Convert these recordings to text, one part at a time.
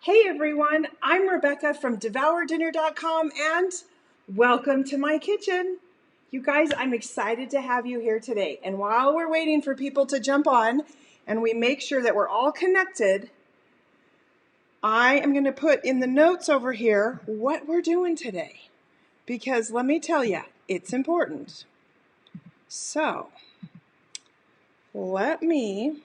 Hey everyone, I'm Rebecca from DevourDinner.com and welcome to my kitchen. You guys, I'm excited to have you here today. And while we're waiting for people to jump on and we make sure that we're all connected, I am going to put in the notes over here what we're doing today. Because let me tell you, it's important. So, let me...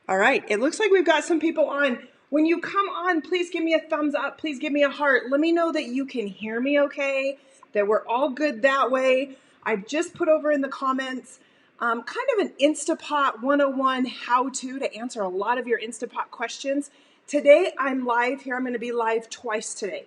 All right, it looks like we've got some people on. When you come on, please give me a thumbs up. Please give me a heart. Let me know that you can hear me okay, that we're all good that way. I've just put over in the comments kind of an Instapot 101 how-to to answer a lot of your Instapot questions. Today, I'm live here. I'm going to be live twice today.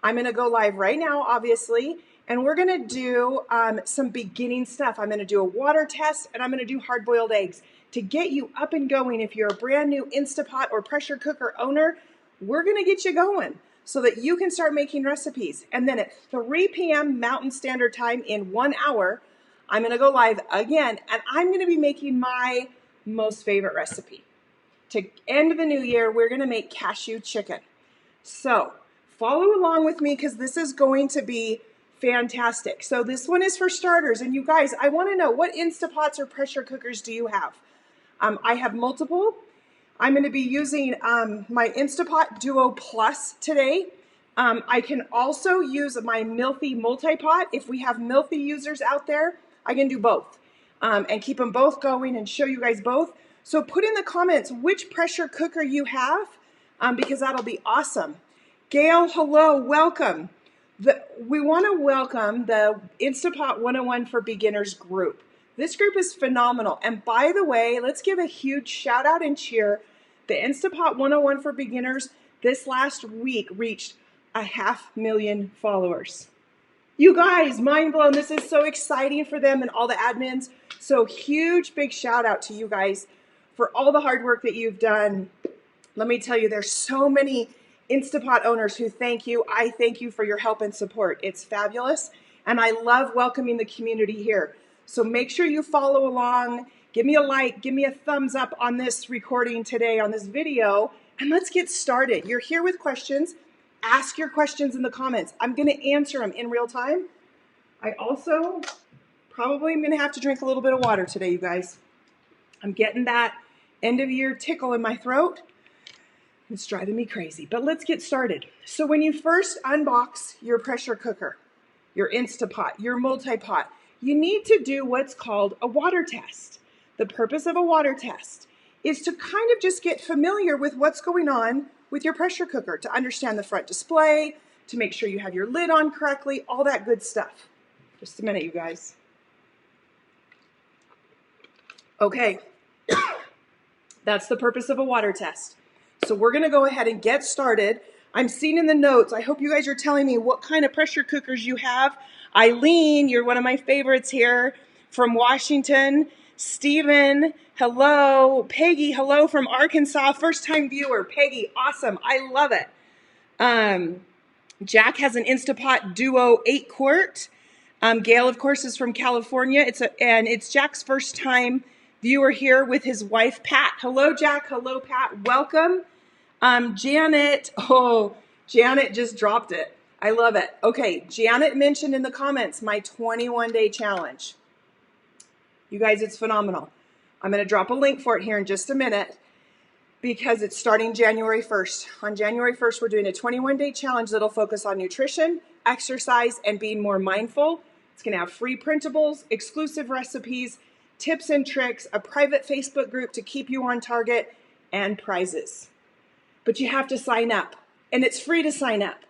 I'm going to go live right now, obviously, and we're going to do some beginning stuff. I'm going to do a water test, and I'm going to do hard-boiled eggs. To get you up and going, if you're a brand new Instapot or pressure cooker owner, we're going to get you going so that you can start making recipes. And then at 3 p.m. Mountain Standard Time in 1 hour, I'm going to go live again, and I'm going to be making my most favorite recipe. To end the new year, we're going to make cashew chicken. So follow along with me because this is going to be fantastic. So this one is for starters. And you guys, I want to know, what Instapots or pressure cookers do you have? I have multiple. I'm going to be using my Instapot Duo Plus today. I can also use my Milthy Multipot. If we have Milthy users out there, I can do both and keep them both going and show you guys both. So put in the comments which pressure cooker you have because that'll be awesome. Gail, hello, welcome. We want to welcome the Instapot 101 for Beginners group. This group is phenomenal. And by the way, let's give a huge shout out and cheer. The Instapot 101 for Beginners this last week reached 500,000 followers. You guys, mind blown. This is so exciting for them and all the admins. So huge, big shout out to you guys for all the hard work that you've done. Let me tell you, there's so many Instapot owners who thank you. I thank you for your help and support. It's fabulous. And I love welcoming the community here. So make sure you follow along, give me a like, give me a thumbs up on this recording today, on this video, and let's get started. You're here with questions. Ask your questions in the comments. I'm going to answer them in real time. I also probably am going to have to drink a little bit of water today, you guys. I'm getting that end of year tickle in my throat. It's driving me crazy, but let's get started. So when you first unbox your pressure cooker, your Instapot, your multi-pot, you need to do what's called a water test. The purpose of a water test is to kind of just get familiar with what's going on with your pressure cooker, to understand the front display, to make sure you have your lid on correctly, all that good stuff. Just a minute, you guys. Okay, that's the purpose of a water test. So we're going to go ahead and get started. I'm seeing in the notes, I hope you guys are telling me what kind of pressure cookers you have. Eileen, you're one of my favorites here from Washington. Stephen, hello. Peggy, hello from Arkansas. First-time viewer. Peggy, awesome. I love it. Jack has an Instapot Duo 8-quart. Gail, of course, is from California. It's Jack's first-time viewer here with his wife, Pat. Hello, Jack. Hello, Pat. Welcome. Janet. Oh, Janet just dropped it. I love it. Okay, Janet mentioned in the comments my 21-day challenge. You guys, it's phenomenal. I'm going to drop a link for it here in just a minute because it's starting January 1st. On January 1st, we're doing a 21-day challenge that'll focus on nutrition, exercise, and being more mindful. It's going to have free printables, exclusive recipes, tips and tricks, a private Facebook group to keep you on target, and prizes. But you have to sign up, and it's free to sign up.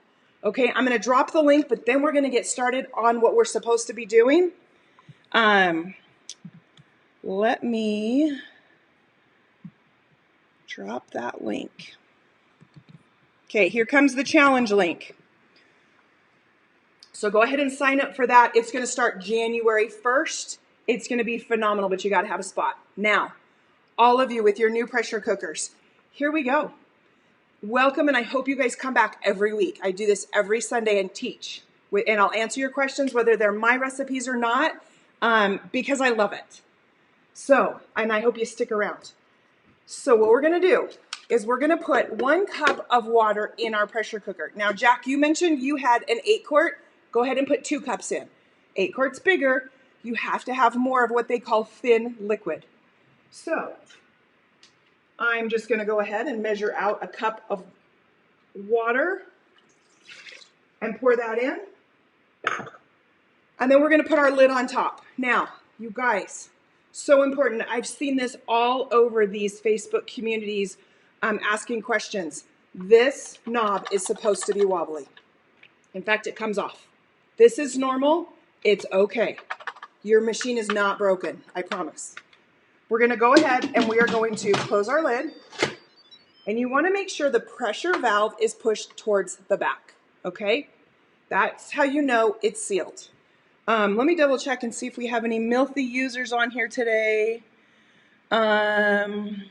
Okay, I'm going to drop the link, but then we're going to get started on what we're supposed to be doing. Let me drop that link. Okay, here comes the challenge link. So go ahead and sign up for that. It's going to start January 1st. It's going to be phenomenal, but you got to have a spot. Now, all of you with your new pressure cookers, here we go. Welcome, and I hope you guys come back every week. I do this every Sunday and teach, and I'll answer your questions, whether they're my recipes or not, because I love it. So, and I hope you stick around. So what we're going to do is we're going to put 1 cup of water in our pressure cooker. Now, Jack, you mentioned you had an 8-quart. Go ahead and put 2 cups in. 8 quarts bigger. You have to have more of what they call thin liquid. So I'm just going to go ahead and measure out a cup of water and pour that in. And then we're going to put our lid on top. Now, you guys, so important. I've seen this all over these Facebook communities asking questions. This knob is supposed to be wobbly. In fact, it comes off. This is normal. It's okay. Your machine is not broken, I promise. We're going to go ahead and we are going to close our lid. And you want to make sure the pressure valve is pushed towards the back, okay? That's how you know it's sealed. Let me double check and see if we have any milthy users on here today. I'm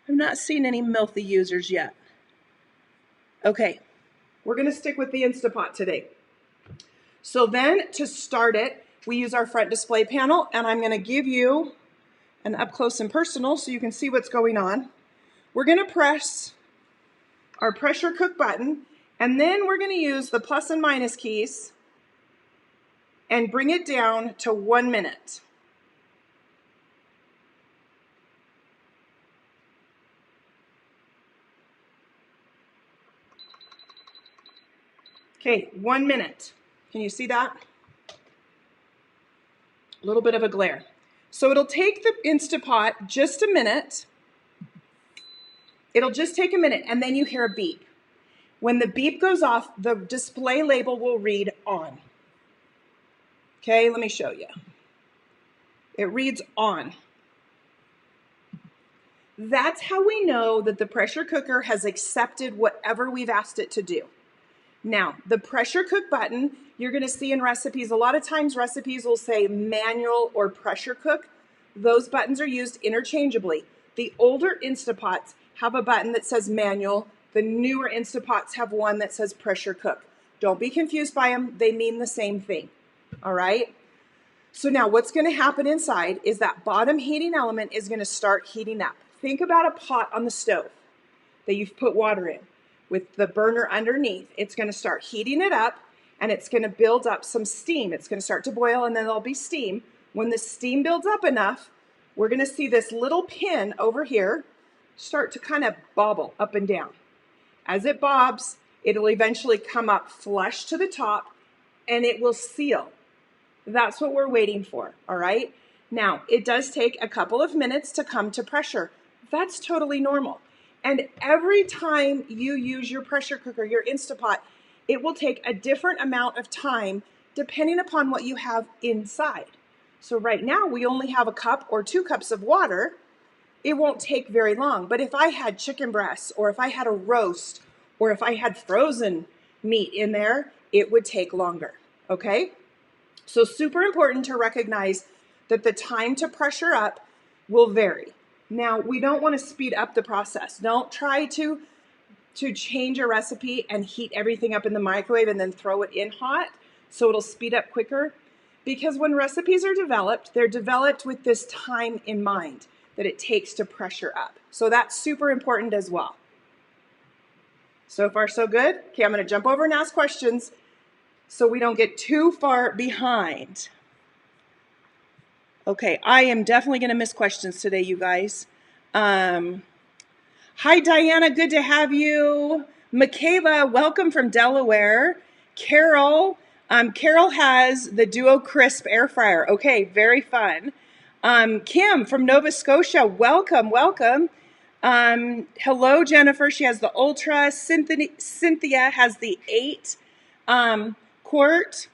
not seeing any milthy users yet. Okay, we're going to stick with the Instapot today. So then to start it, we use our front display panel, and I'm going to give you an up close and personal so you can see what's going on. We're going to press our pressure cook button, and then we're going to use the plus and minus keys and bring it down to 1 minute. Okay, 1 minute. Can you see that? A little bit of a glare. So it'll take the Instapot just a minute. It'll just take a minute, and then you hear a beep. When the beep goes off, the display label will read on. Okay, let me show you. It reads on. That's how we know that the pressure cooker has accepted whatever we've asked it to do. Now, the pressure cook button, you're going to see in recipes, a lot of times recipes will say manual or pressure cook. Those buttons are used interchangeably. The older Instapots have a button that says manual. The newer Instapots have one that says pressure cook. Don't be confused by them. They mean the same thing. All right? So now what's going to happen inside is that bottom heating element is going to start heating up. Think about a pot on the stove that you've put water in. With the burner underneath, it's going to start heating it up, and it's going to build up some steam. It's going to start to boil, and then there'll be steam. When the steam builds up enough, we're going to see this little pin over here start to kind of bobble up and down. As it bobs, it'll eventually come up flush to the top, and it will seal. That's what we're waiting for, all right? Now, it does take a couple of minutes to come to pressure. That's totally normal. And every time you use your pressure cooker, your Instapot, it will take a different amount of time depending upon what you have inside. So right now we only have a cup or 2 cups of water. It won't take very long. But if I had chicken breasts, or if I had a roast, or if I had frozen meat in there, it would take longer, okay? So super important to recognize that the time to pressure up will vary. Now, we don't want to speed up the process. Don't try to change a recipe and heat everything up in the microwave and then throw it in hot so it'll speed up quicker. Because when recipes are developed, they're developed with this time in mind that it takes to pressure up. So that's super important as well. So far, so good. Okay, I'm going to jump over and ask questions so we don't get too far behind. Okay, I am definitely going to miss questions today, you guys. Hi, Diana. Good to have you. Michaela, welcome from Delaware. Carol. Carol has the Duo Crisp air fryer. Okay, very fun. Kim from Nova Scotia. Welcome, welcome. Hello, Jennifer. She has the Ultra. Cynthia has the 8 quart.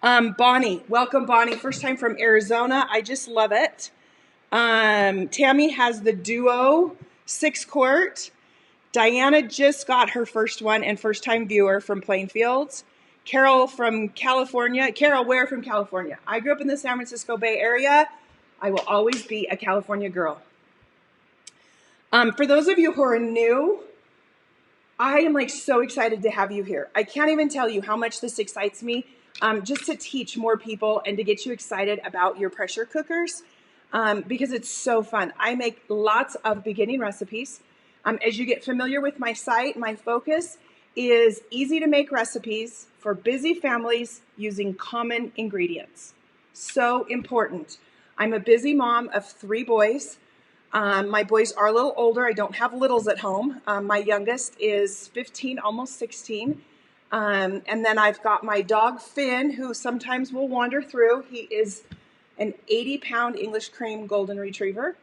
Bonnie, welcome Bonnie, first time from Arizona. I just love it. Tammy has the Duo 6 quart. Diana just got her first one and first time viewer from Plainfields. Carol from California. Carol, where from California? I grew up in the San Francisco Bay Area. I will always be a California girl. For those of you who are new, I am like so excited to have you here. I can't even tell you how much this excites me, just to teach more people and to get you excited about your pressure cookers, because it's so fun. I make lots of beginning recipes. As you get familiar with my site, my focus is easy to make recipes for busy families using common ingredients. So important. I'm a busy mom of 3 boys. My boys are a little older. I don't have littles at home. My youngest is 15, almost 16. And then I've got my dog Finn, who sometimes will wander through. He is an 80-pound English cream golden retriever.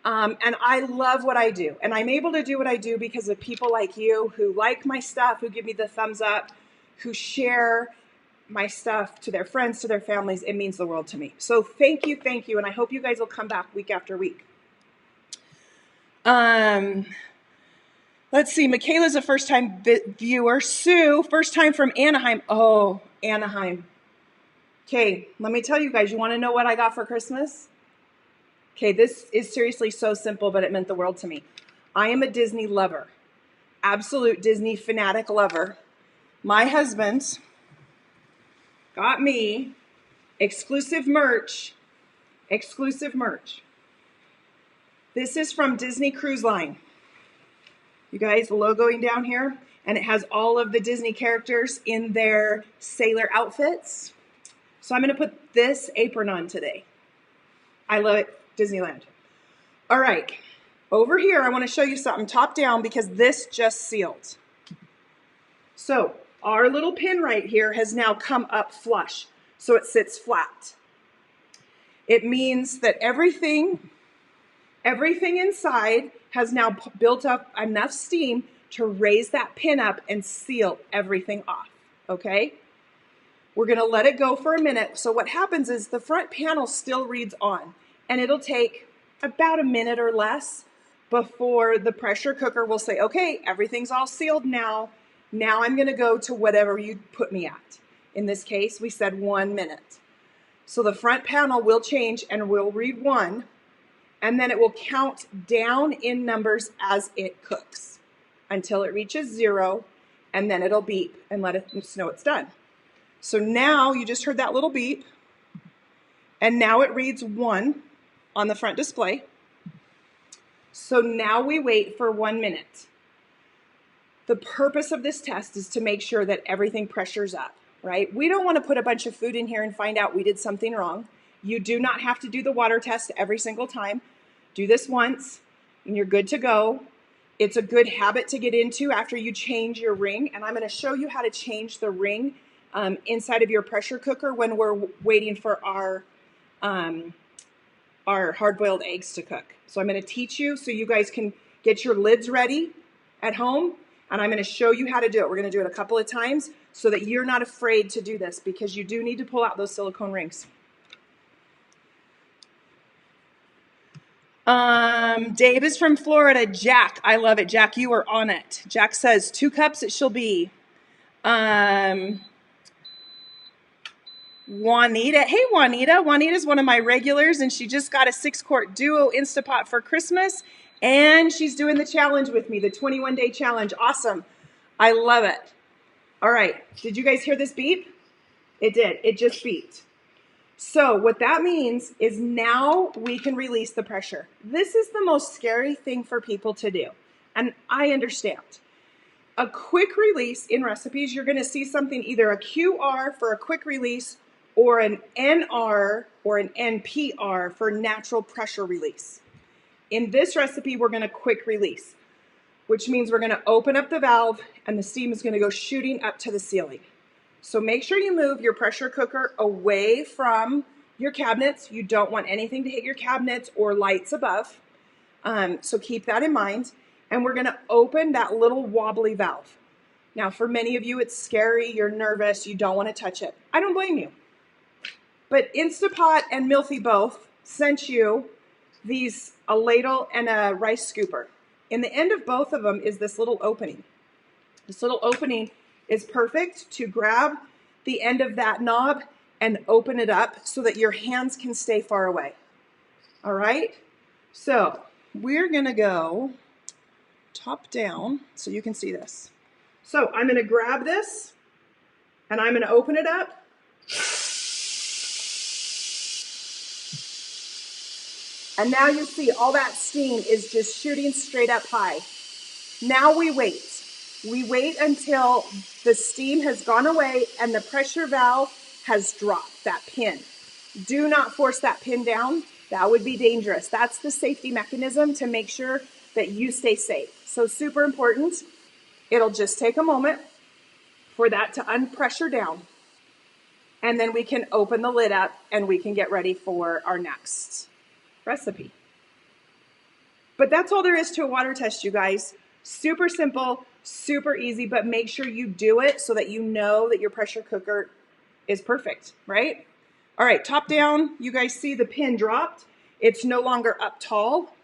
And I love what I do. And I'm able to do what I do because of people like you who like my stuff, who give me the thumbs up, who share my stuff to their friends, to their families. It means the world to me. So thank you. And I hope you guys will come back week after week. Let's see. Michaela's a first-time viewer. Sue, first time from Anaheim. Oh, Anaheim. Okay, let me tell you guys, you want to know what I got for Christmas? Okay, this is seriously so simple, but it meant the world to me. I am a Disney lover, absolute Disney fanatic lover. My husband got me exclusive merch. This is from Disney Cruise Line. You guys, the logoing down here, and it has all of the Disney characters in their sailor outfits. So I'm going to put this apron on today. I love it, Disneyland. All right, over here, I want to show you something top down because this just sealed. So our little pin right here has now come up flush, so it sits flat. It means that everything inside has now built up enough steam to raise that pin up and seal everything off, okay? We're gonna let it go for a minute. So what happens is the front panel still reads on, and it'll take about a minute or less before the pressure cooker will say, okay, everything's all sealed now. Now I'm gonna go to whatever you put me at. In this case, we said 1 minute. So the front panel will change and will read 1, and then it will count down in numbers as it cooks until it reaches 0, and then it'll beep and let us know it's done. So now you just heard that little beep, and now it reads 1 on the front display. So now we wait for 1 minute. The purpose of this test is to make sure that everything pressures up, right? We don't want to put a bunch of food in here and find out we did something wrong. You do not have to do the water test every single time. Do this once, and you're good to go. It's a good habit to get into after you change your ring, and I'm going to show you how to change the ring inside of your pressure cooker when we're waiting for our hard-boiled eggs to cook. So I'm going to teach you so you guys can get your lids ready at home, and I'm going to show you how to do it. We're going to do it a couple of times so that you're not afraid to do this, because you do need to pull out those silicone rings. Dave is from Florida. Jack, I love it. Jack, you are on it. Jack says 2 cups it shall be. Juanita. Hey, Juanita. Juanita's one of my regulars, and she just got a 6-quart Duo Instapot for Christmas, and she's doing the challenge with me, the 21-day challenge. Awesome. I love it. All right. Did you guys hear this beep? It did. It just beeped. So what that means is now we can release the pressure. This is the most scary thing for people to do, and I understand. A quick release in recipes, you're going to see something, either a QR for a quick release or an NR or an NPR for natural pressure release. In this recipe, we're going to quick release, which means we're going to open up the valve and the steam is going to go shooting up to the ceiling. So make sure you move your pressure cooker away from your cabinets. You don't want anything to hit your cabinets or lights above. So keep that in mind. And we're going to open that little wobbly valve. Now, for many of you, it's scary. You're nervous. You don't want to touch it. I don't blame you. But Instapot and Milthy both sent you a ladle and a rice scooper. In the end of both of them is this little opening. This little opening is perfect to grab the end of that knob and open it up so that your hands can stay far away. All right? So we're going to go top down so you can see this. So I'm going to grab this and I'm going to open it up. And now you see all that steam is just shooting straight up high. Now we wait. We wait until the steam has gone away and the pressure valve has dropped, that pin. Do not force that pin down. That would be dangerous. That's the safety mechanism to make sure that you stay safe. So super important. It'll just take a moment for that to unpressure down. And then we can open the lid up and we can get ready for our next recipe. But that's all there is to a water test, you guys. Super simple, super easy, but make sure you do it so that you know that your pressure cooker is perfect, right? All right, top down, you guys see the pin dropped. It's no longer up tall.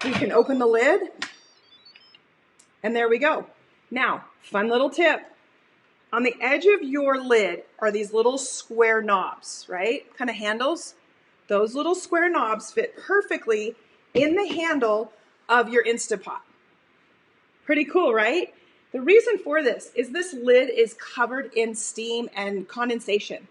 We can open the lid, and there we go. Now, fun little tip. On the edge of your lid are these little square knobs, right? Kind of handles. Those little square knobs fit perfectly in the handle of your Instapot. Pretty cool, right? The reason for this is this lid is covered in steam and condensation.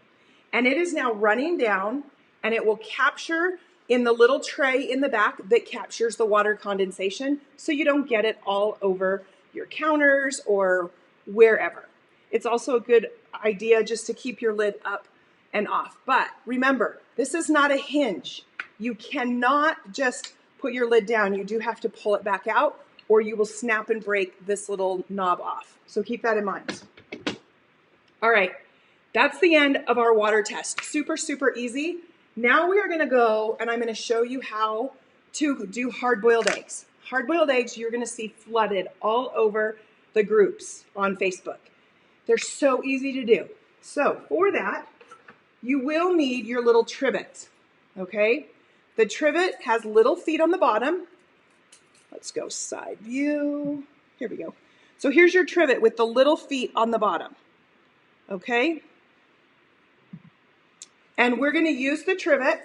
And it is now running down and it will capture in the little tray in the back that captures the water condensation so you don't get it all over your counters or wherever. It's also a good idea just to keep your lid up and off. But remember, this is not a hinge. You cannot just put your lid down. You do have to pull it back out or you will snap and break this little knob off. So keep that in mind. All right, that's the end of our water test. Super, super easy. Now we are gonna go and I'm gonna show you how to do hard-boiled eggs. Hard-boiled eggs you're gonna see flooded all over the groups on Facebook. They're so easy to do. So for that, you will need your little trivet, okay? The trivet has little feet on the bottom. Let's go side view. Here we go. So here's your trivet with the little feet on the bottom, okay? And we're gonna use the trivet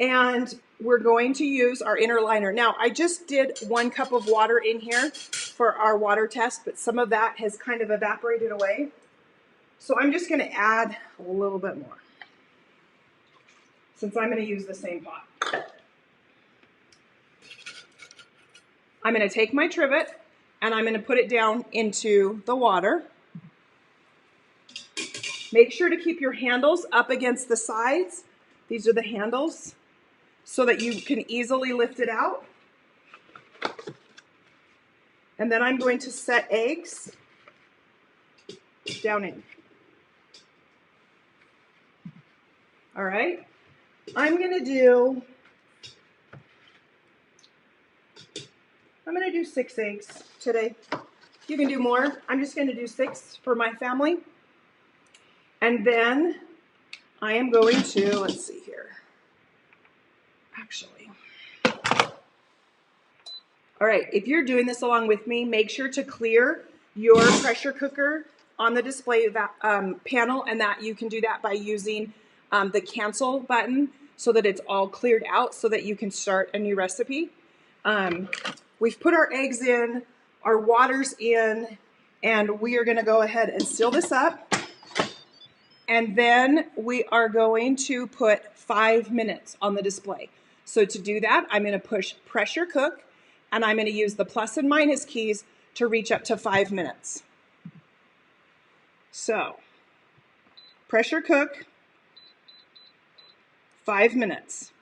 and we're going to use our inner liner. Now, I just did 1 cup of water in here for our water test, but some of that has kind of evaporated away. So I'm just gonna add a little bit more since I'm gonna use the same pot. I'm gonna take my trivet and I'm gonna put it down into the water. Make sure to keep your handles up against the sides. These are the handles so that you can easily lift it out. And then I'm going to set eggs down in. All right, I'm gonna do 6 eggs today. You can do more. I'm just gonna do 6 for my family. And then I am going to, let's see here. Actually. All right, if you're doing this along with me, make sure to clear your pressure cooker on the display panel, and that you can do that by using the cancel button so that it's all cleared out so that you can start a new recipe. We've put our eggs in, our water's in, and we are gonna go ahead and seal this up. And then we are going to put 5 minutes on the display. So to do that, I'm gonna push pressure cook, and I'm gonna use the plus and minus keys to reach up to 5 minutes. So, pressure cook, 5 minutes.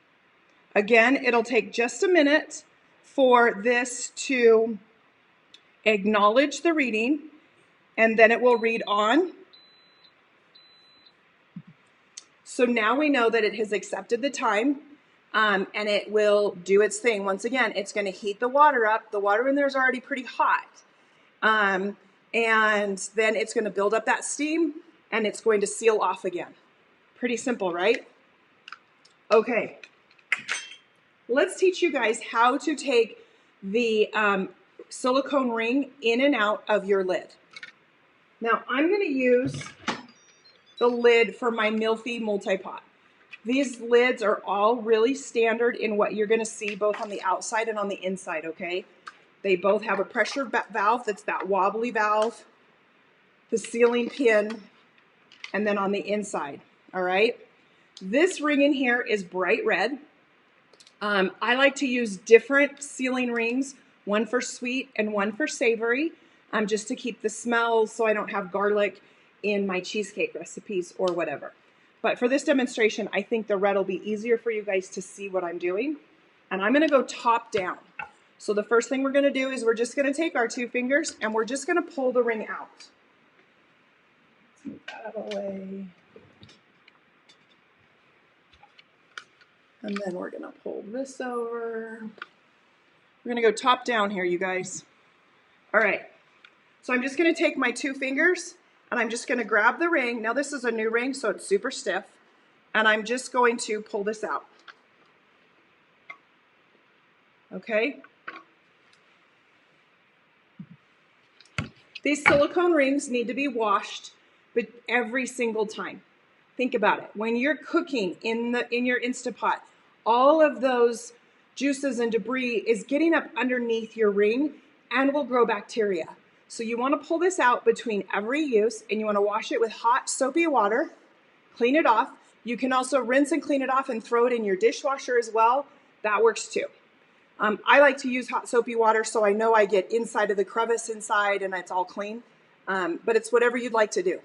Again, it'll take just a minute for this to acknowledge the reading, and then it will read on. So now we know that it has accepted the time, and it will do its thing. Once again, it's going to heat the water up. The water in there is already pretty hot. And then it's going to build up that steam, and it's going to seal off again. Pretty simple, right? Okay. Let's teach you guys how to take the silicone ring in and out of your lid. Now, I'm going to use the lid for my Milfy multi-pot. These lids are all really standard in what you're going to see both on the outside and on the inside, okay? They both have a pressure valve that's that wobbly valve, the sealing pin, and then on the inside, all right? This ring in here is bright red. I like to use different sealing rings, one for sweet and one for savory, just to keep the smells so I don't have garlic in my cheesecake recipes or whatever. But for this demonstration, I think the red will be easier for you guys to see what I'm doing. And I'm gonna go top down. So the first thing we're gonna do is we're just gonna take our 2 fingers and we're just gonna pull the ring out. Let's move that out of the way. And then we're gonna pull this over. We're gonna go top down here, you guys. All right, so I'm just gonna take my 2 fingers and I'm just gonna grab the ring. Now this is a new ring, so it's super stiff. And I'm just going to pull this out. Okay? These silicone rings need to be washed, but every single time. Think about it. When you're cooking in your Instapot, all of those juices and debris is getting up underneath your ring and will grow bacteria. So you want to pull this out between every use, and you want to wash it with hot soapy water, clean it off. You can also rinse and clean it off and throw it in your dishwasher as well. That works too. I like to use hot soapy water so I know I get inside of the crevice inside and it's all clean, but it's whatever you'd like to do.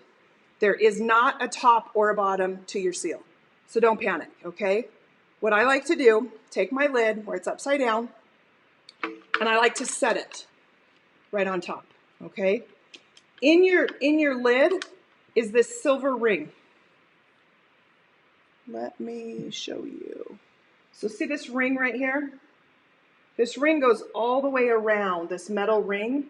There is not a top or a bottom to your seal, so don't panic, okay? What I like to do, take my lid where it's upside down, and I like to set it right on top, okay? In your lid is this silver ring. Let me show you. So see this ring right here? This ring goes all the way around, this metal ring.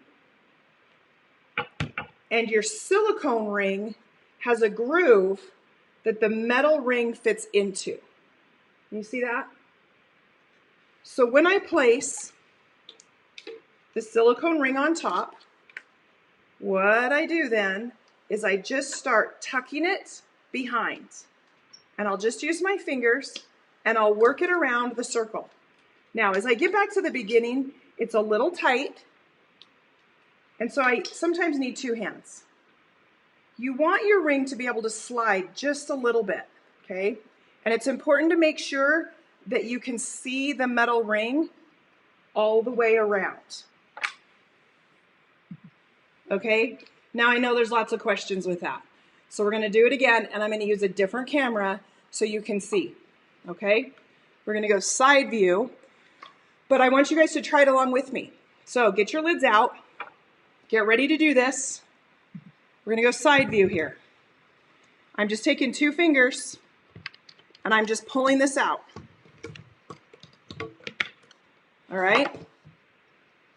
And your silicone ring has a groove that the metal ring fits into. You see that? So when I place the silicone ring on top, what I do then is I just start tucking it behind. And I'll just use my fingers and I'll work it around the circle. Now, as I get back to the beginning, it's a little tight. And so I sometimes need 2 hands. You want your ring to be able to slide just a little bit, okay? And it's important to make sure that you can see the metal ring all the way around. Okay? Now I know there's lots of questions with that. So we're gonna do it again, and I'm gonna use a different camera so you can see, okay? We're gonna go side view, but I want you guys to try it along with me. So get your lids out, get ready to do this. We're gonna go side view here. I'm just taking 2 fingers and I'm just pulling this out. All right?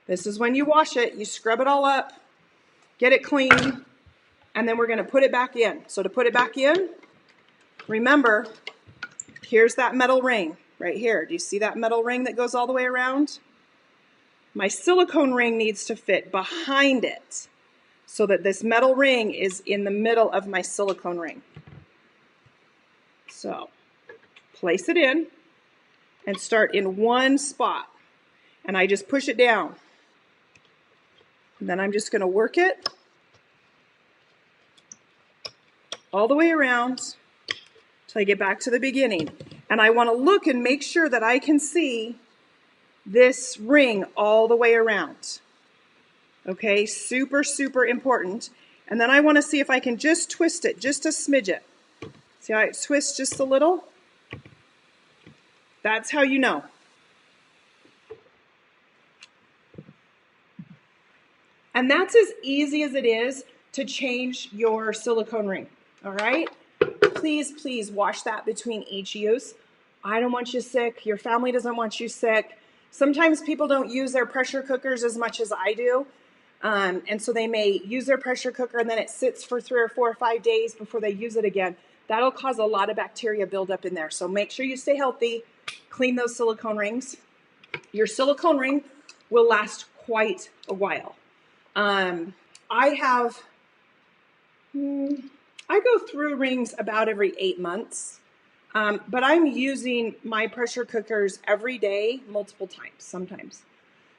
This is when you wash it, you scrub it all up, get it clean, and then we're gonna put it back in. So to put it back in, remember, here's that metal ring right here. Do you see that metal ring that goes all the way around? My silicone ring needs to fit behind it so that this metal ring is in the middle of my silicone ring. So place it in and start in one spot. And I just push it down. And then I'm just going to work it all the way around till I get back to the beginning. And I want to look and make sure that I can see this ring all the way around. Okay, super, super important. And then I want to see if I can just twist it, just a smidget. See how it twists just a little? That's how you know. And that's as easy as it is to change your silicone ring, all right? Please, please wash that between each use. I don't want you sick. Your family doesn't want you sick. Sometimes people don't use their pressure cookers as much as I do. And so they may use their pressure cooker and then it sits for 3 or 4 or 5 days before they use it again. That'll cause a lot of bacteria buildup in there. So make sure you stay healthy. Clean those silicone rings. Your silicone ring will last quite a while. I go through rings about every 8 months. But I'm using my pressure cookers every day, multiple times, sometimes.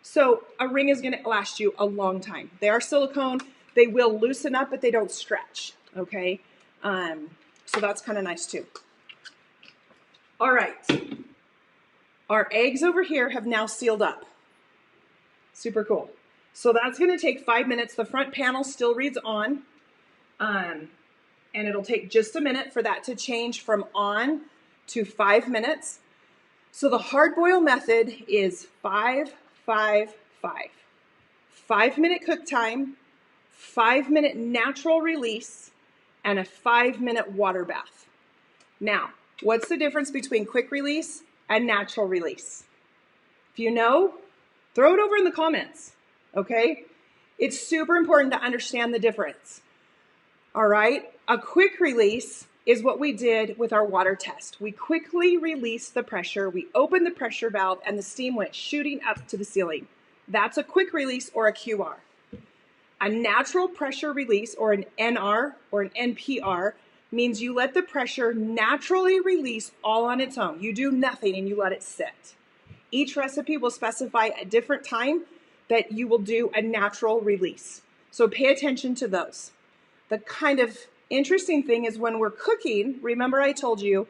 So a ring is going to last you a long time. They are silicone. They will loosen up, but they don't stretch, okay? So that's kind of nice too. All right. Our eggs over here have now sealed up. Super cool. So that's going to take 5 minutes. The front panel still reads on. And it'll take just a minute for that to change from on to 5 minutes. So the hard boil method is 5, 5, 5. 5 minute cook time, 5 minute natural release, and a 5 minute water bath. Now, what's the difference between quick release and natural release? If you know, throw it over in the comments, okay? It's super important to understand the difference. All right, a quick release is what we did with our water test. We quickly released the pressure, we opened the pressure valve, and the steam went shooting up to the ceiling. That's a quick release or a QR. A natural pressure release, or an NR or an NPR, means you let the pressure naturally release all on its own. You do nothing and you let it sit. Each recipe will specify a different time that you will do a natural release. So pay attention to those. The kind of interesting thing is when we're cooking, remember I told you,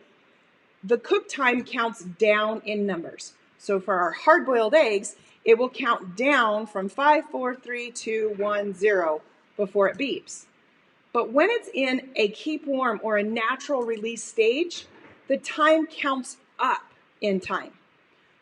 the cook time counts down in numbers. So for our hard-boiled eggs, it will count down from 5, 4, 3, 2, 1, 0 before it beeps. But when it's in a keep warm or a natural release stage, the time counts up in time.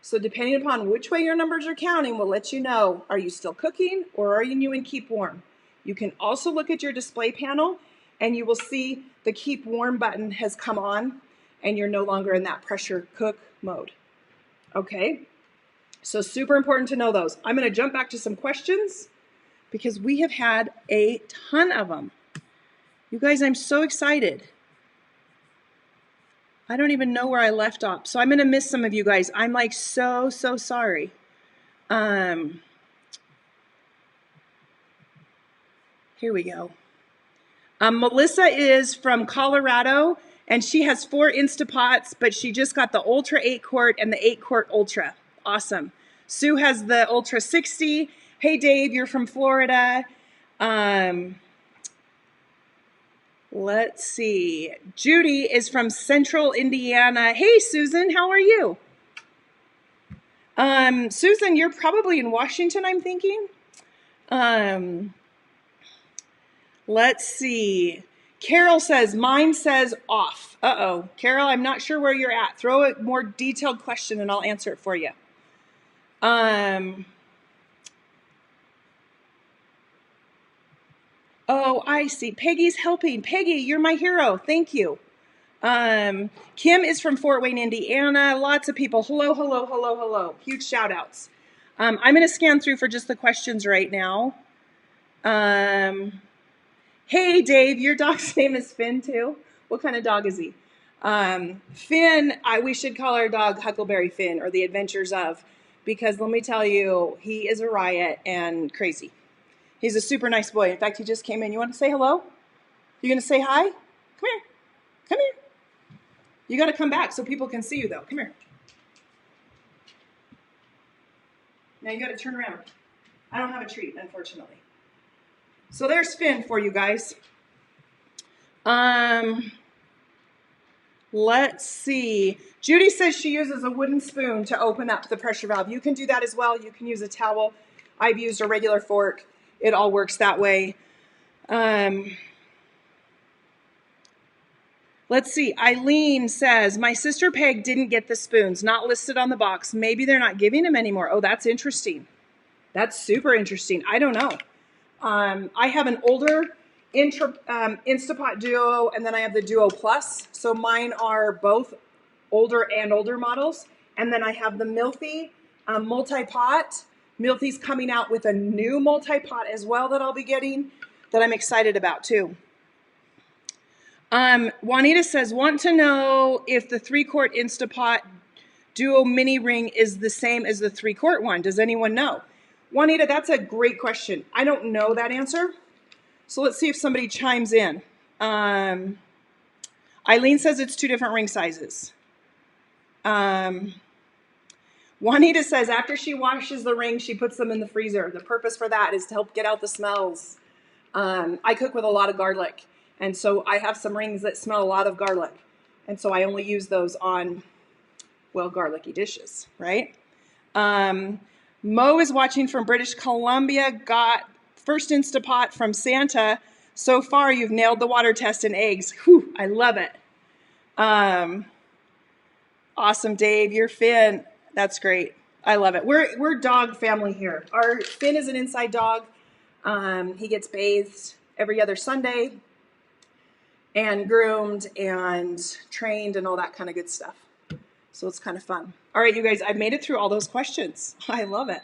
So depending upon which way your numbers are counting will let you know, are you still cooking or are you in keep warm? You can also look at your display panel and you will see the keep warm button has come on and you're no longer in that pressure cook mode. Okay, so super important to know those. I'm going to jump back to some questions because we have had a ton of them. You guys, I'm so excited. I don't even know where I left off. So I'm going to miss some of you guys. I'm like so sorry. Here we go. Melissa is from Colorado, and she has 4 Instapots, but she just got the Ultra 8-quart and the 8-quart Ultra. Awesome. Sue has the Ultra 60. Hey, Dave, you're from Florida. Let's see. Judy is from Central Indiana. Hey, Susan, how are you? Susan, you're probably in Washington, I'm thinking. Let's see. Carol says, mine says off. Uh-oh. Carol, I'm not sure where you're at. Throw a more detailed question and I'll answer it for you. Oh, I see. Peggy's helping. Peggy, you're my hero. Thank you. Kim is from Fort Wayne, Indiana. Lots of people. Hello, hello, hello, hello. Huge shout outs. I'm going to scan through for just the questions right now. Hey, Dave, your dog's name is Finn, too? What kind of dog is he? Finn, we should call our dog Huckleberry Finn, or the Adventures of, because let me tell you, he is a riot and crazy. He's a super nice boy. In fact, he just came in. You want to say hello? You going to say hi? Come here. Come here. You got to come back so people can see you, though. Come here. Now you got to turn around. I don't have a treat, unfortunately. So there's Finn for you guys. Let's see. Judy says she uses a wooden spoon to open up the pressure valve. You can do that as well. You can use a towel. I've used a regular fork. It all works that way. Let's see. Eileen says, my sister Peg didn't get the spoons, not listed on the box. Maybe they're not giving them anymore. Oh, that's interesting. That's super interesting. I don't know. I have an older Instapot Duo, and then I have the Duo Plus. So mine are both older and older models. And then I have the Milthy multi-pot. Milthy's coming out with a new multi-pot as well that I'll be getting that I'm excited about too. Juanita says, want to know if the 3-quart Instapot Duo mini ring is the same as the 3-quart one. Does anyone know? Juanita, that's a great question. I don't know that answer. So let's see if somebody chimes in. Eileen says it's 2 different ring sizes. Juanita says after she washes the rings, she puts them in the freezer. The purpose for that is to help get out the smells. I cook with a lot of garlic, and so I have some rings that smell a lot of garlic. And so I only use those on, well, garlicky dishes, right? Mo is watching from British Columbia, got first Instapot from Santa. So far, you've nailed the water test and eggs. Whew, I love it. Awesome, Dave. You're Finn. That's great. I love it. We're dog family here. Our Finn is an inside dog. He gets bathed every other Sunday and groomed and trained and all that kind of good stuff. So it's kind of fun. All right, you guys, I've made it through all those questions. I love it.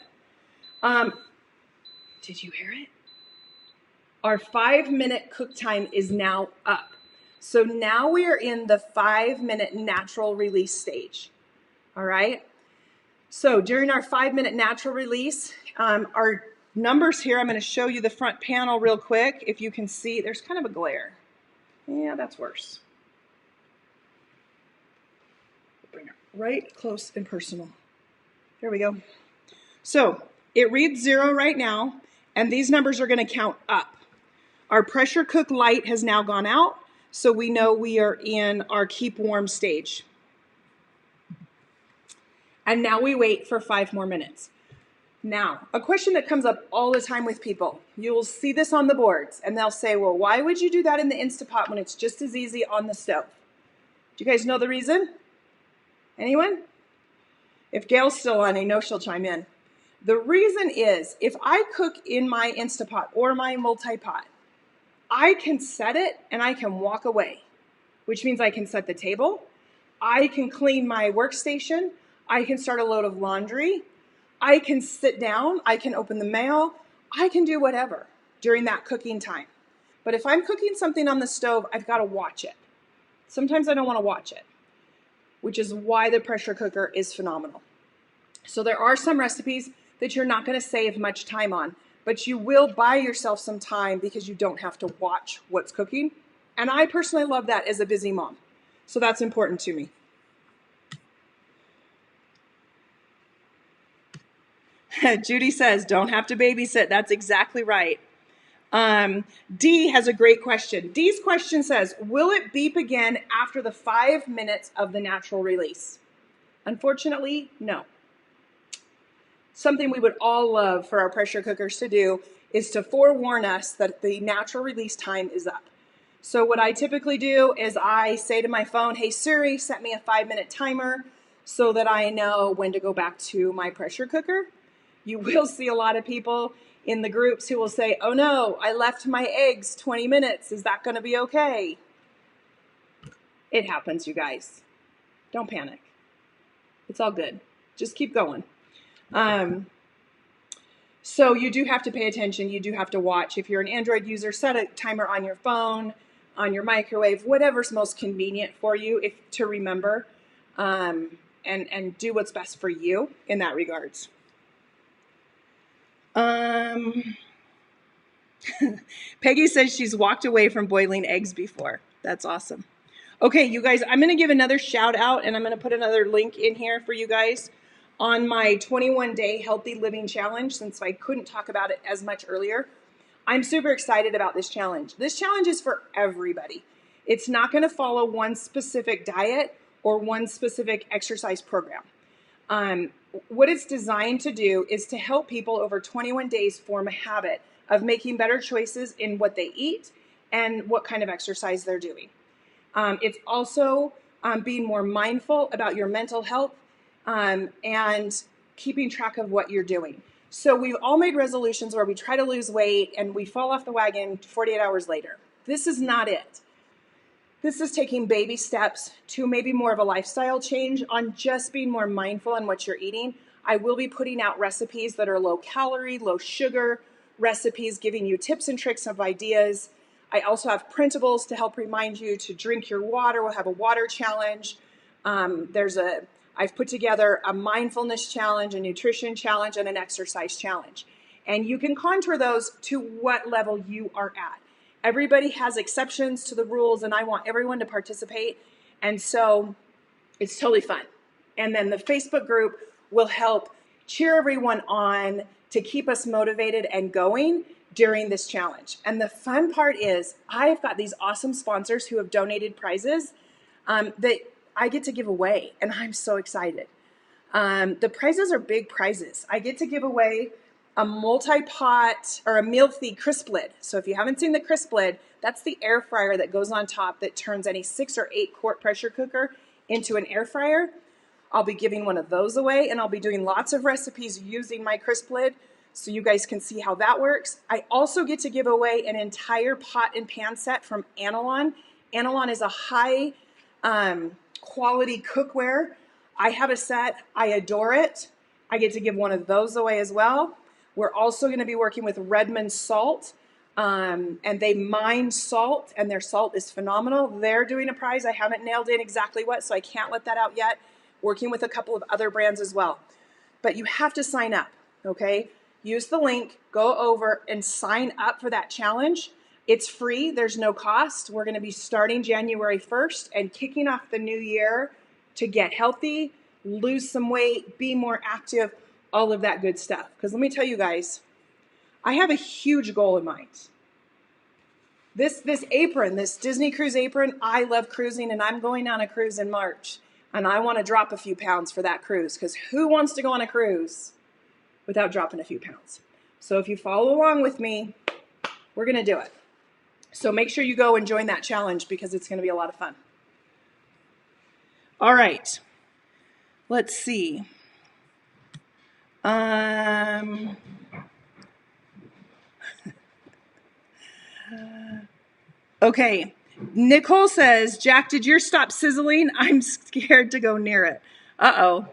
Did you hear it? Our 5-minute cook time is now up. So now we are in the 5-minute natural release stage. All right. So during our 5-minute natural release, our numbers here, I'm going to show you the front panel real quick. If you can see, there's kind of a glare. Yeah, that's worse. Bring it right close and personal. There we go. So it reads 0 right now, and these numbers are going to count up. Our pressure cook light has now gone out, so we know we are in our keep warm stage. And now we wait for 5 more minutes. Now, a question that comes up all the time with people, you'll see this on the boards, and they'll say, well, why would you do that in the Instapot when it's just as easy on the stove? Do you guys know the reason? Anyone? If Gail's still on, I know she'll chime in. The reason is, if I cook in my Instapot or my multi-pot, I can set it and I can walk away, which means I can set the table, I can clean my workstation, I can start a load of laundry, I can sit down, I can open the mail, I can do whatever during that cooking time. But if I'm cooking something on the stove, I've got to watch it. Sometimes I don't want to watch it, which is why the pressure cooker is phenomenal. So there are some recipes that you're not going to save much time on, but you will buy yourself some time because you don't have to watch what's cooking. And I personally love that as a busy mom. So that's important to me. Judy says, don't have to babysit. That's exactly right. Dee has a great question. Dee's question says, will it beep again after the 5 minutes of the natural release? Unfortunately, no. Something we would all love for our pressure cookers to do is to forewarn us that the natural release time is up. So what I typically do is I say to my phone, hey Siri, set me a 5-minute timer so that I know when to go back to my pressure cooker. You will see a lot of people in the groups who will say, oh no, I left my eggs 20 minutes. Is that going to be okay? It happens, you guys. Don't panic. It's all good. Just keep going. So you do have to pay attention. You do have to watch. If you're an Android user, set a timer on your phone, on your microwave, whatever's most convenient for you to remember, and do what's best for you in that regards. Peggy says she's walked away from boiling eggs before. That's awesome. Okay, you guys, I'm going to give another shout out, and I'm going to put another link in here for you guys on my 21-day healthy living challenge, since I couldn't talk about it as much earlier. I'm super excited about this challenge. This challenge is for everybody. It's not going to follow one specific diet or one specific exercise program. What it's designed to do is to help people over 21 days form a habit of making better choices in what they eat and what kind of exercise they're doing. It's also being more mindful about your mental health and keeping track of what you're doing. So we've all made resolutions where we try to lose weight and we fall off the wagon 48 hours later. This is not it. This is taking baby steps to maybe more of a lifestyle change on just being more mindful on what you're eating. I will be putting out recipes that are low calorie, low sugar recipes, giving you tips and tricks of ideas. I also have printables to help remind you to drink your water. We'll have a water challenge. I've put together a mindfulness challenge, a nutrition challenge, and an exercise challenge. And you can contour those to what level you are at. Everybody has exceptions to the rules, and I want everyone to participate. And so it's totally fun. And then the Facebook group will help cheer everyone on to keep us motivated and going during this challenge. And the fun part is I've got these awesome sponsors who have donated prizes that I get to give away, and I'm so excited. The prizes are big prizes. I get to give away a multi-pot or a meal feed crisp lid. So if you haven't seen the crisp lid, that's the air fryer that goes on top that turns any 6 or 8 quart pressure cooker into an air fryer. I'll be giving one of those away, and I'll be doing lots of recipes using my crisp lid so you guys can see how that works. I also get to give away an entire pot and pan set from Analon. Analon is a high quality cookware. I have a set. I adore it. I get to give one of those away as well. We're also going to be working with Redmond Salt, and they mine salt, and their salt is phenomenal. They're doing a prize. I haven't nailed in exactly what, so I can't let that out yet. Working with a couple of other brands as well. But you have to sign up, okay? Use the link, go over and sign up for that challenge. It's free. There's no cost. We're going to be starting January 1st and kicking off the new year to get healthy, lose some weight, be more active, all of that good stuff. Because let me tell you guys, I have a huge goal in mind. This apron, this Disney cruise apron, I love cruising, and I'm going on a cruise in March. And I want to drop a few pounds for that cruise, because who wants to go on a cruise without dropping a few pounds? So if you follow along with me, we're going to do it. So make sure you go and join that challenge, because it's going to be a lot of fun. All right. Let's see. Okay. Nicole says, Jack, did yours stop sizzling? I'm scared to go near it. Uh-oh.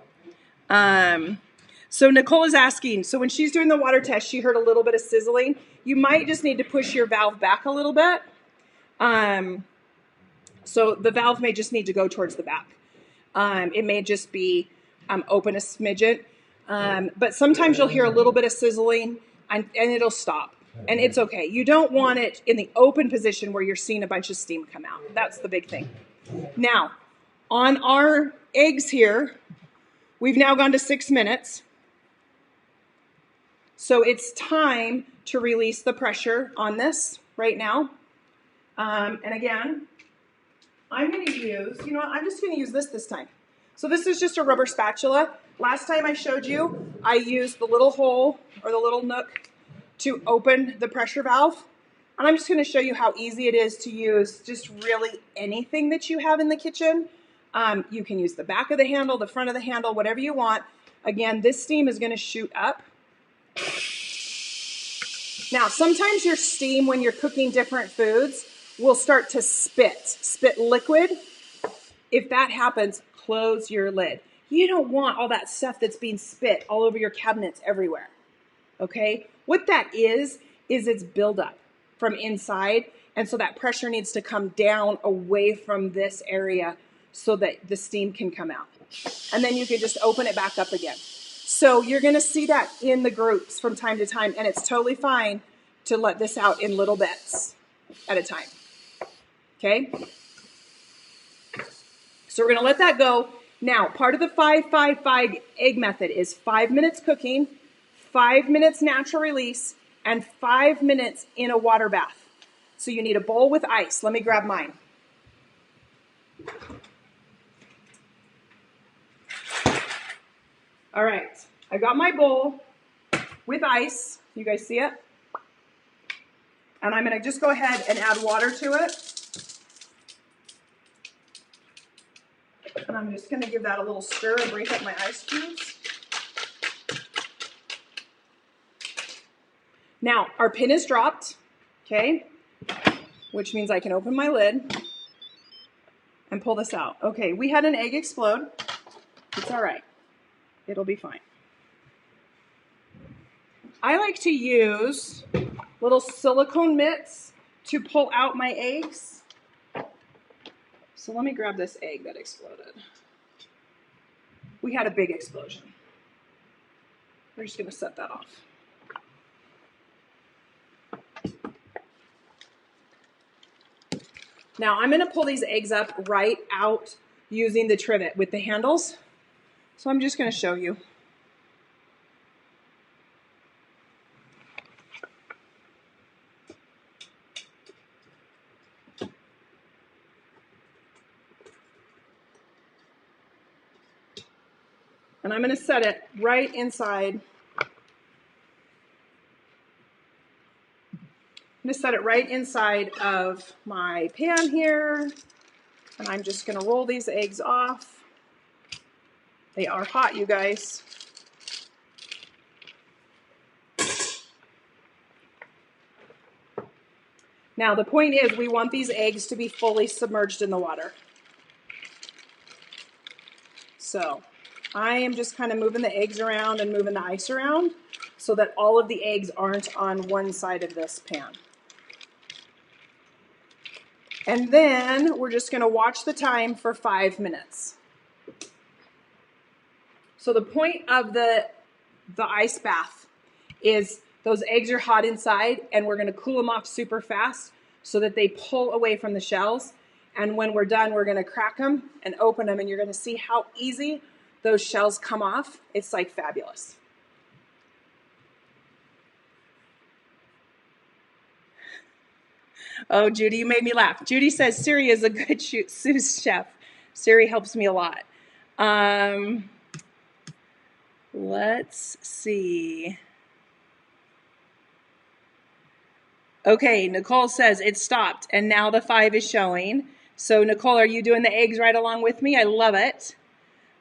So Nicole is asking, so when she's doing the water test, she heard a little bit of sizzling. You might just need to push your valve back a little bit. So the valve may just need to go towards the back. It may just be open a smidget. But sometimes you'll hear a little bit of sizzling and it'll stop. And it's okay. You don't want it in the open position where you're seeing a bunch of steam come out. That's the big thing. Now, on our eggs here, we've now gone to 6 minutes. So it's time to release the pressure on this right now. And again, I'm going to use, I'm just going to use this time. So this is just a rubber spatula. Last time I showed you, I used the little hole or the little nook to open the pressure valve. And I'm just going to show you how easy it is to use just really anything that you have in the kitchen. You can use the back of the handle, the front of the handle, whatever you want. Again, this steam is going to shoot up. Now, sometimes your steam when you're cooking different foods will start to spit liquid. If that happens, close your lid. You don't want all that stuff that's being spit all over your cabinets everywhere, okay? What that is it's buildup from inside, and so that pressure needs to come down away from this area so that the steam can come out. And then you can just open it back up again. So you're going to see that in the groups from time to time, and it's totally fine to let this out in little bits at a time, okay? So we're going to let that go. Now, part of the 5-5-5 egg method is 5 minutes cooking, 5 minutes natural release, and 5 minutes in a water bath. So you need a bowl with ice. Let me grab mine. All right, I got my bowl with ice. You guys see it? And I'm going to just go ahead and add water to it. And I'm just going to give that a little stir and break up my ice cubes. Now, our pin is dropped, okay, which means I can open my lid and pull this out. Okay, we had an egg explode. It's all right. It'll be fine. I like to use little silicone mitts to pull out my eggs. So let me grab this egg that exploded. We had a big explosion. We're just going to set that off. Now I'm gonna pull these eggs up right out using the trivet with the handles. So I'm just gonna show you. And I'm gonna set it right inside. I'm gonna set it right inside of my pan here. And I'm just gonna roll these eggs off. They are hot, you guys. Now the point is we want these eggs to be fully submerged in the water. So I am just kind of moving the eggs around and moving the ice around so that all of the eggs aren't on one side of this pan. And then we're just gonna watch the time for 5 minutes. So the point of the ice bath is those eggs are hot inside and we're gonna cool them off super fast so that they pull away from the shells. And when we're done, we're gonna crack them and open them and you're gonna see how easy those shells come off. It's like fabulous. Oh, Judy, you made me laugh. Judy says Siri is a good sous chef. Siri helps me a lot. Let's see. Okay, Nicole says it stopped and now the 5 is showing. So Nicole, are you doing the eggs right along with me? I love it.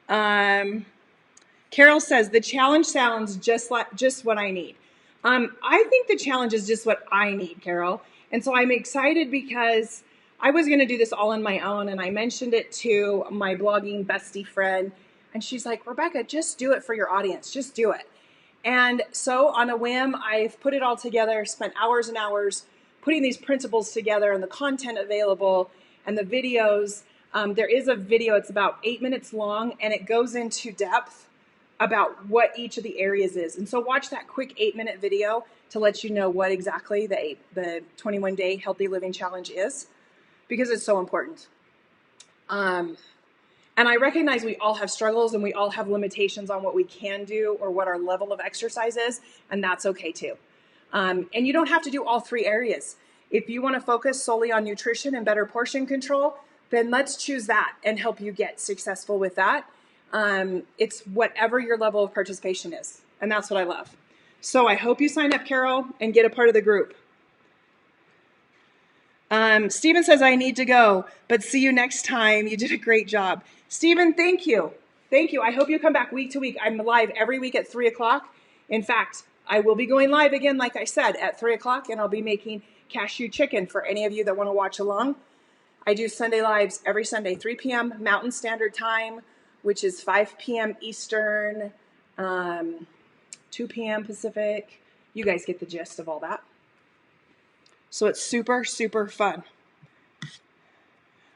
Carol says the challenge sounds just what I need. I think the challenge is just what I need, Carol. And so I'm excited because I was going to do this all on my own and I mentioned it to my blogging bestie friend and she's like, Rebecca, just do it for your audience. Just do it. And so on a whim, I've put it all together, spent hours and hours putting these principles together and the content available and the videos. There is a video, it's about 8 minutes long and it goes into depth about what each of the areas is. And so watch that quick 8-minute video to let you know what exactly the 21-day healthy living challenge is, because it's so important. And I recognize we all have struggles and we all have limitations on what we can do or what our level of exercise is, and that's okay too. And you don't have to do all 3 areas. If you want to focus solely on nutrition and better portion control, then let's choose that and help you get successful with that. It's whatever your level of participation is, and that's what I love. So I hope you sign up, Carol, and get a part of the group. Stephen says, I need to go, but see you next time. You did a great job. Stephen, thank you. Thank you. I hope you come back week to week. I'm live every week at 3 o'clock. In fact, I will be going live again, like I said, at 3 o'clock, and I'll be making cashew chicken for any of you that want to watch along. I do Sunday lives every Sunday, 3 p.m. Mountain Standard Time, which is 5 p.m. Eastern, 2 p.m. Pacific. You guys get the gist of all that. So it's super, super fun.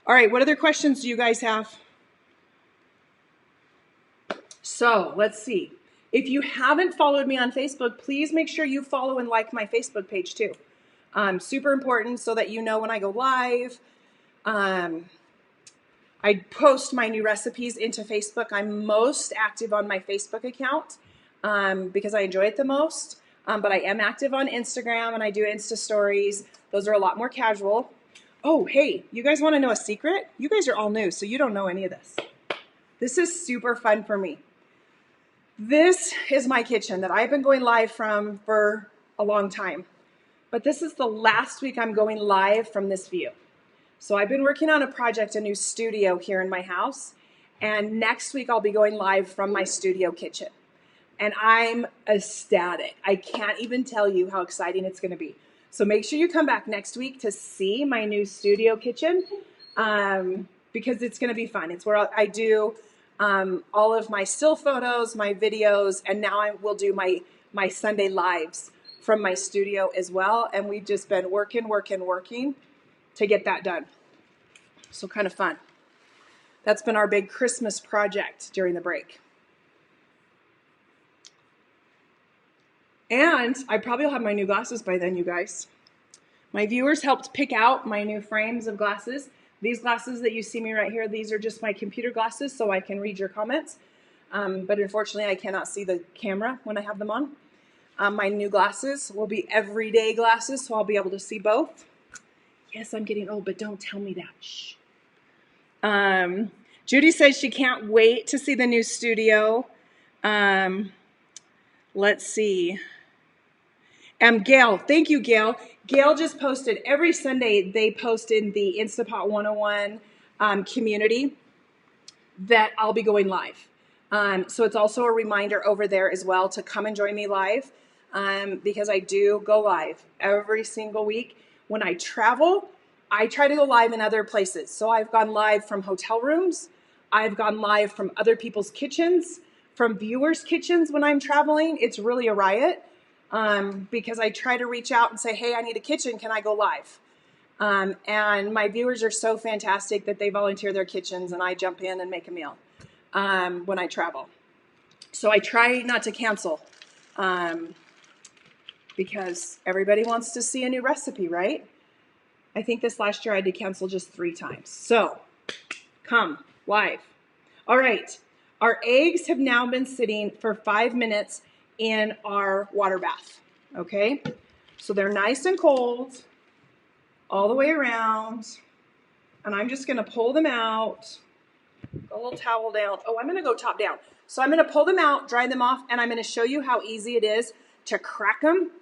All right, what other questions do you guys have? So let's see. If you haven't followed me on Facebook, please make sure you follow and like my Facebook page too. Super important so that you know when I go live. I post my new recipes into Facebook. I'm most active on my Facebook account because I enjoy it the most. But I am active on Instagram and I do Insta stories. Those are a lot more casual. Oh, hey, you guys want to know a secret? You guys are all new, so you don't know any of this. This is super fun for me. This is my kitchen that I've been going live from for a long time. But this is the last week I'm going live from this view. So I've been working on a project, a new studio here in my house. And next week I'll be going live from my studio kitchen. And I'm ecstatic. I can't even tell you how exciting it's going to be. So make sure you come back next week to see my new studio kitchen because it's going to be fun. It's where I do all of my still photos, my videos, and now I will do my Sunday lives from my studio as well. And we've just been working to get that done. So kind of fun. That's been our big Christmas project during the break. And I probably will have my new glasses by then, you guys. My viewers helped pick out my new frames of glasses. These glasses that you see me right here, these are just my computer glasses so I can read your comments. But unfortunately, I cannot see the camera when I have them on. My new glasses will be everyday glasses, so I'll be able to see both. Yes, I'm getting old, but don't tell me that. Shh. Judy says she can't wait to see the new studio. Let's see. Gail, thank you, Gail. Gail just posted, every Sunday they post in the Instapot 101 community that I'll be going live. So it's also a reminder over there as well to come and join me live because I do go live every single week. When I travel, I try to go live in other places. So I've gone live from hotel rooms. I've gone live from other people's kitchens, from viewers' kitchens when I'm traveling. It's really a riot because I try to reach out and say, hey, I need a kitchen. Can I go live? And my viewers are so fantastic that they volunteer their kitchens and I jump in and make a meal when I travel. So I try not to cancel because everybody wants to see a new recipe, right? I think this last year I did cancel just 3 times. So come live. All right. Our eggs have now been sitting for 5 minutes in our water bath. Okay. So they're nice and cold all the way around. And I'm just going to pull them out. Go a little towel down. Oh, I'm going to go top down. So I'm going to pull them out, dry them off, and I'm going to show you how easy it is to crack them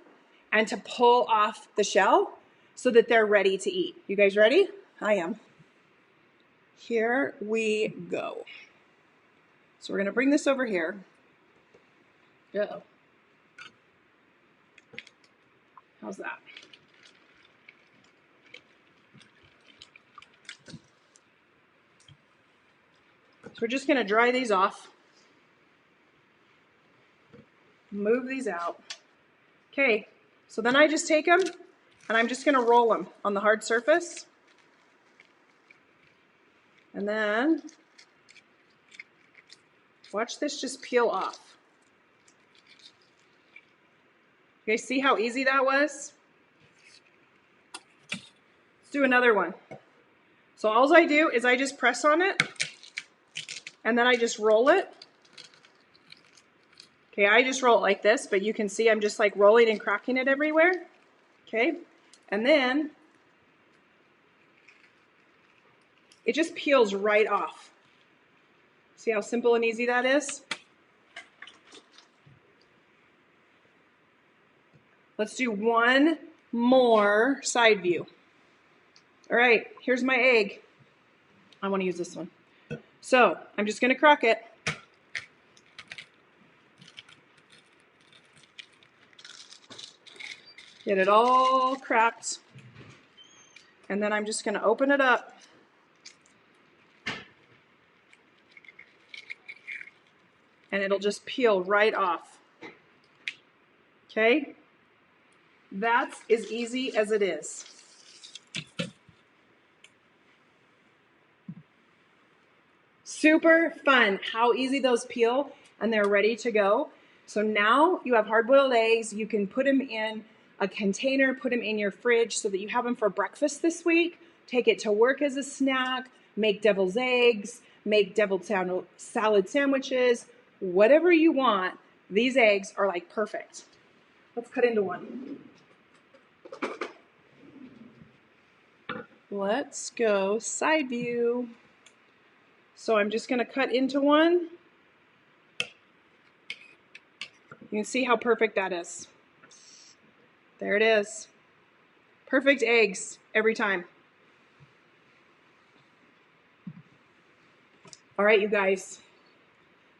and to pull off the shell so that they're ready to eat. You guys ready? I am. Here we go. So we're going to bring this over here. Uh-oh. How's that? So we're just going to dry these off. Move these out. Okay, so then I just take them and I'm just going to roll them on the hard surface. And then watch this just peel off. You guys see how easy that was? Let's do another one. So all I do is I just press on it and then I just roll it. Okay, I just roll it like this, but you can see I'm just like rolling and cracking it everywhere. Okay, and then it just peels right off. See how simple and easy that is? Let's do one more side view. All right, here's my egg. I want to use this one. So I'm just going to crack it. Get it all cracked. And then I'm just going to open it up. And it'll just peel right off. Okay? That's as easy as it is. Super fun how easy those peel and they're ready to go. So now you have hard-boiled eggs. You can put them in a container, put them in your fridge so that you have them for breakfast this week. Take it to work as a snack, make devil's eggs, make deviled salad sandwiches, whatever you want. These eggs are like perfect. Let's cut into one. Let's go side view. So I'm just going to cut into one. You can see how perfect that is. There it is. Perfect eggs every time. All right, you guys.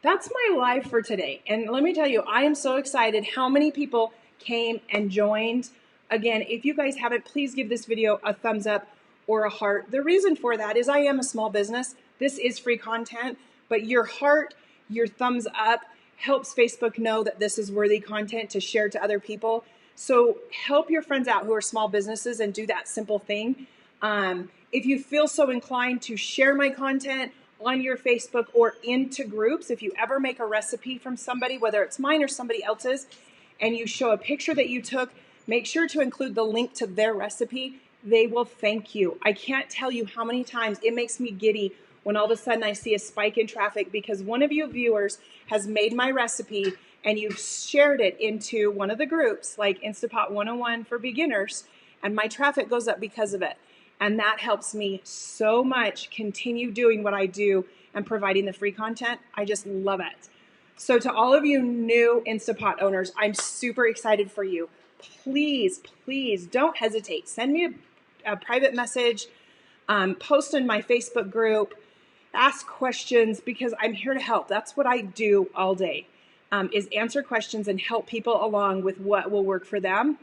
That's my live for today. And let me tell you, I am so excited how many people came and joined. Again, if you guys haven't, please give this video a thumbs up or a heart. The reason for that is I am a small business. This is free content, but your heart, your thumbs up helps Facebook know that this is worthy content to share to other people. So help your friends out who are small businesses and do that simple thing. If you feel so inclined to share my content on your Facebook or into groups, if you ever make a recipe from somebody, whether it's mine or somebody else's, and you show a picture that you took make sure to include the link to their recipe. They will thank you. I can't tell you how many times it makes me giddy when all of a sudden I see a spike in traffic because one of you viewers has made my recipe and you've shared it into one of the groups like Instapot 101 for beginners, and my traffic goes up because of it. And that helps me so much continue doing what I do and providing the free content. I just love it. So to all of you new Instapot owners, I'm super excited for you. Please, please don't hesitate. Send me a private message, post in my Facebook group, ask questions because I'm here to help. That's what I do all day, is answer questions and help people along with what will work for them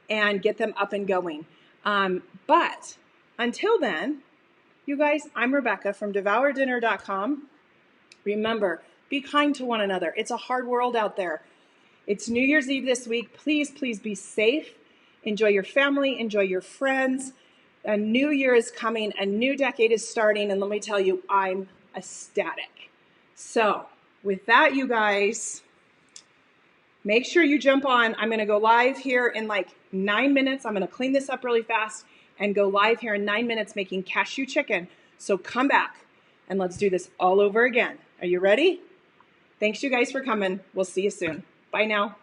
and get them up and going. But until then, you guys, I'm Rebecca from DevourDinner.com. Remember, be kind to one another. It's a hard world out there. It's New Year's Eve this week. Please, please be safe. Enjoy your family. Enjoy your friends. A new year is coming. A new decade is starting. And let me tell you, I'm ecstatic. So with that, you guys, make sure you jump on. I'm going to go live here in like 9 minutes. I'm going to clean this up really fast and go live here in 9 minutes making cashew chicken. So come back and let's do this all over again. Are you ready? Thanks you guys for coming. We'll see you soon. Bye now.